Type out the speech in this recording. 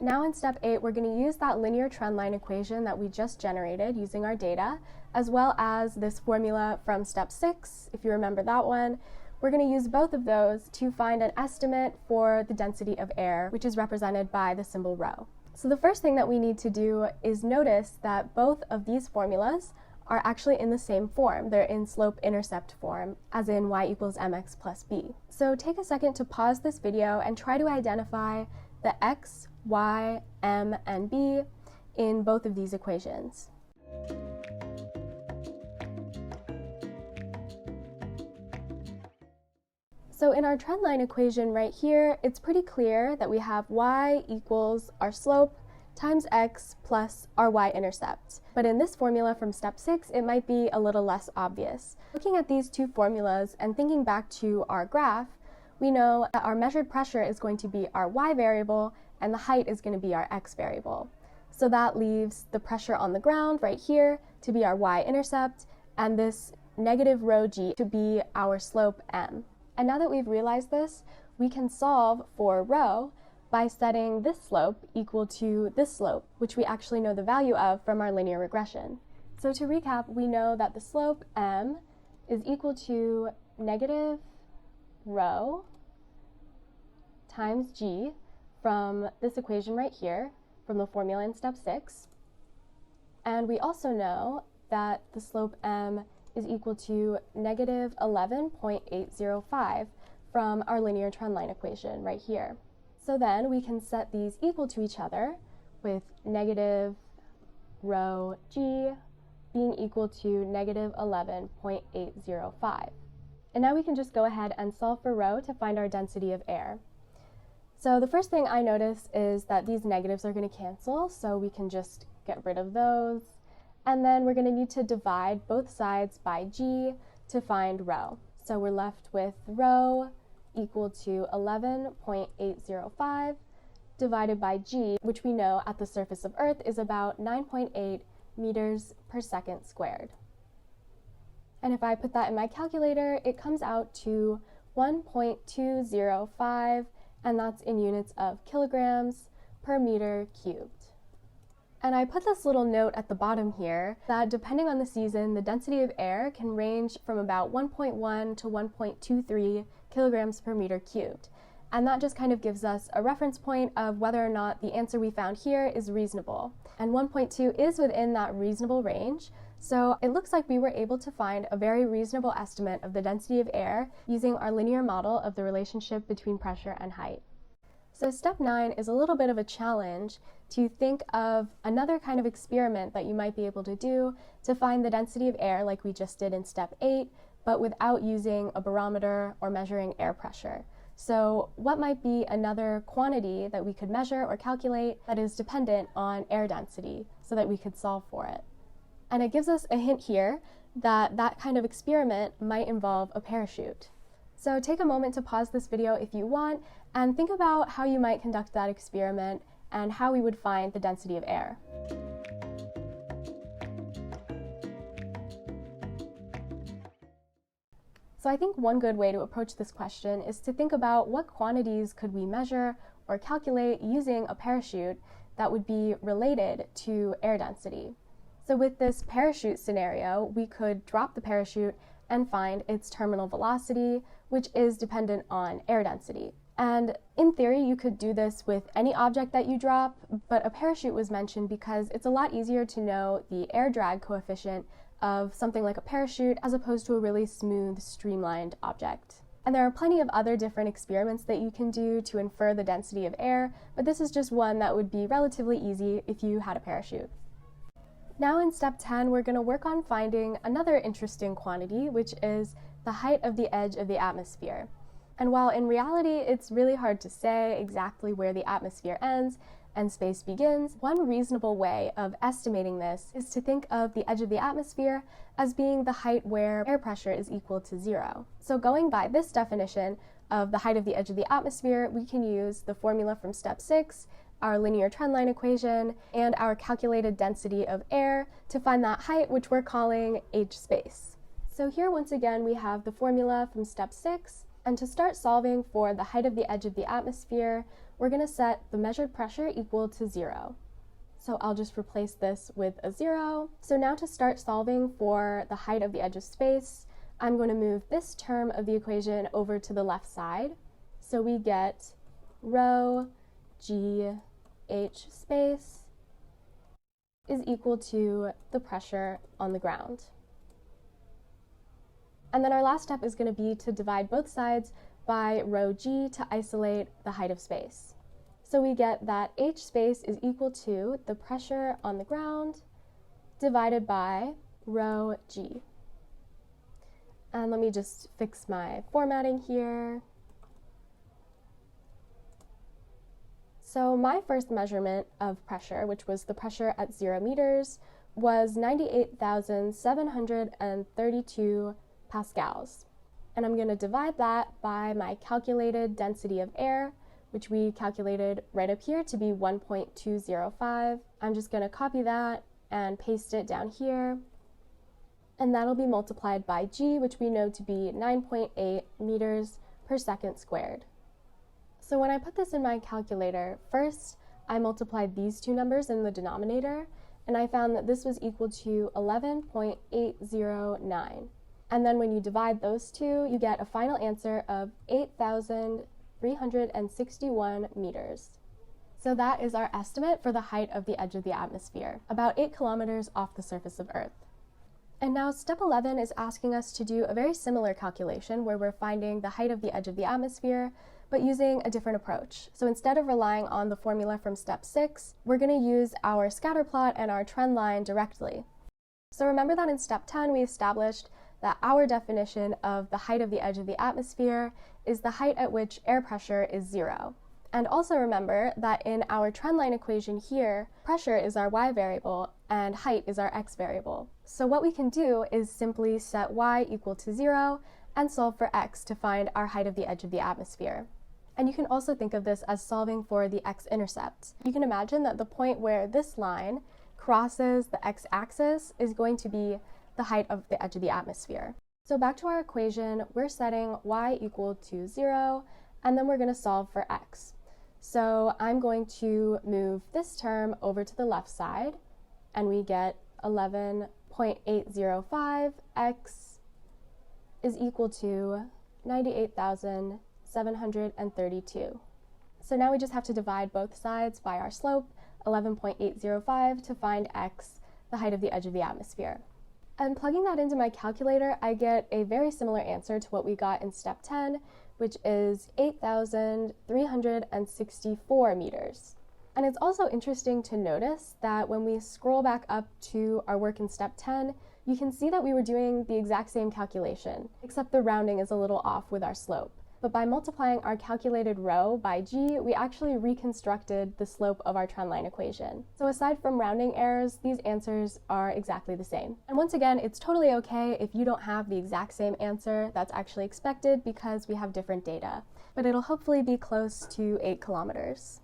Now in step 8, we're going to use that linear trendline equation that we just generated using our data, as well as this formula from step 6, if you remember that one. We're going to use both of those to find an estimate for the density of air, which is represented by the symbol rho. So the first thing that we need to do is notice that both of these formulas are actually in the same form. They're in slope-intercept form, as in y equals mx plus b. So take a second to pause this video and try to identify the x, y, m, and b in both of these equations. So in our trendline equation right here, it's pretty clear that we have y equals our slope times x plus our y-intercept. But in this formula from step 6, it might be a little less obvious. Looking at these two formulas and thinking back to our graph, we know that our measured pressure is going to be our y variable and the height is going to be our x variable. So that leaves the pressure on the ground right here to be our y-intercept and this negative rho g to be our slope m. And now that we've realized this, we can solve for rho by setting this slope equal to this slope, which we actually know the value of from our linear regression. So to recap, we know that the slope m is equal to negative rho times g from this equation right here, from the formula in step 6. And we also know that the slope m is equal to negative 11.805 from our linear trendline equation right here. So then we can set these equal to each other with negative rho g being equal to negative 11.805. And now we can just go ahead and solve for rho to find our density of air. So the first thing I notice is that these negatives are going to cancel, so we can just get rid of those. And then we're going to need to divide both sides by g to find rho. So we're left with rho equal to 11.805 divided by g, which we know at the surface of Earth is about 9.8 meters per second squared. And if I put that in my calculator, it comes out to 1.205, and that's in units of kilograms per meter cubed. And I put this little note at the bottom here that depending on the season, the density of air can range from about 1.1 to 1.23 kilograms per meter cubed. And that just kind of gives us a reference point of whether or not the answer we found here is reasonable. And 1.2 is within that reasonable range, so it looks like we were able to find a very reasonable estimate of the density of air using our linear model of the relationship between pressure and height. So step 9 is a little bit of a challenge to think of another kind of experiment that you might be able to do to find the density of air like we just did in step 8, but without using a barometer or measuring air pressure. So what might be another quantity that we could measure or calculate that is dependent on air density so that we could solve for it? And it gives us a hint here that that kind of experiment might involve a parachute. So take a moment to pause this video if you want and think about how you might conduct that experiment and how we would find the density of air. So I think one good way to approach this question is to think about what quantities could we measure or calculate using a parachute that would be related to air density. So with this parachute scenario, we could drop the parachute and find its terminal velocity, which is dependent on air density. And in theory, you could do this with any object that you drop, but a parachute was mentioned because it's a lot easier to know the air drag coefficient of something like a parachute as opposed to a really smooth, streamlined object. And there are plenty of other different experiments that you can do to infer the density of air, but this is just one that would be relatively easy if you had a parachute. Now in step 10, we're going to work on finding another interesting quantity, which is the height of the edge of the atmosphere. And while in reality it's really hard to say exactly where the atmosphere ends and space begins, one reasonable way of estimating this is to think of the edge of the atmosphere as being the height where air pressure is equal to 0. So going by this definition of the height of the edge of the atmosphere, we can use the formula from step 6, our linear trendline equation, and our calculated density of air to find that height, which we're calling h space. So here once again we have the formula from step 6, and to start solving for the height of the edge of the atmosphere, we're going to set the measured pressure equal to 0. So I'll just replace this with a 0. So now to start solving for the height of the edge of space, I'm going to move this term of the equation over to the left side. So we get rho g h space is equal to the pressure on the ground. And then our last step is going to be to divide both sides by rho g to isolate the height of space. So we get that h space is equal to the pressure on the ground divided by rho g. And let me just fix my formatting here. So my first measurement of pressure, which was the pressure at 0 meters, was 98,732 pascals. And I'm going to divide that by my calculated density of air, which we calculated right up here to be 1.205. I'm just going to copy that and paste it down here. And that'll be multiplied by g, which we know to be 9.8 meters per second squared. So when I put this in my calculator, first I multiplied these two numbers in the denominator, and I found that this was equal to 11.809. And then when you divide those two, you get a final answer of 8,361 meters. So that is our estimate for the height of the edge of the atmosphere, about 8 kilometers off the surface of Earth. And now step 11 is asking us to do a very similar calculation where we're finding the height of the edge of the atmosphere, but using a different approach. So instead of relying on the formula from step 6, we're going to use our scatter plot and our trend line directly. So remember that in step 10 we established that our definition of the height of the edge of the atmosphere is the height at which air pressure is 0. And also remember that in our trendline equation here, pressure is our y variable and height is our x variable. So what we can do is simply set y equal to 0 and solve for x to find our height of the edge of the atmosphere. And you can also think of this as solving for the x-intercept. You can imagine that the point where this line crosses the x-axis is going to be the height of the edge of the atmosphere. So back to our equation, we're setting y equal to 0, and then we're going to solve for x. So I'm going to move this term over to the left side, and we get 11.805 x is equal to 98,732. So now we just have to divide both sides by our slope, 11.805, to find x, the height of the edge of the atmosphere. And plugging that into my calculator, I get a very similar answer to what we got in step 10, which is 8,364 meters. And it's also interesting to notice that when we scroll back up to our work in step 10, you can see that we were doing the exact same calculation, except the rounding is a little off with our slope. But by multiplying our calculated rho by g, we actually reconstructed the slope of our trendline equation. So aside from rounding errors, these answers are exactly the same. And once again, it's totally okay if you don't have the exact same answer that's actually expected because we have different data. But it'll hopefully be close to 8 kilometers.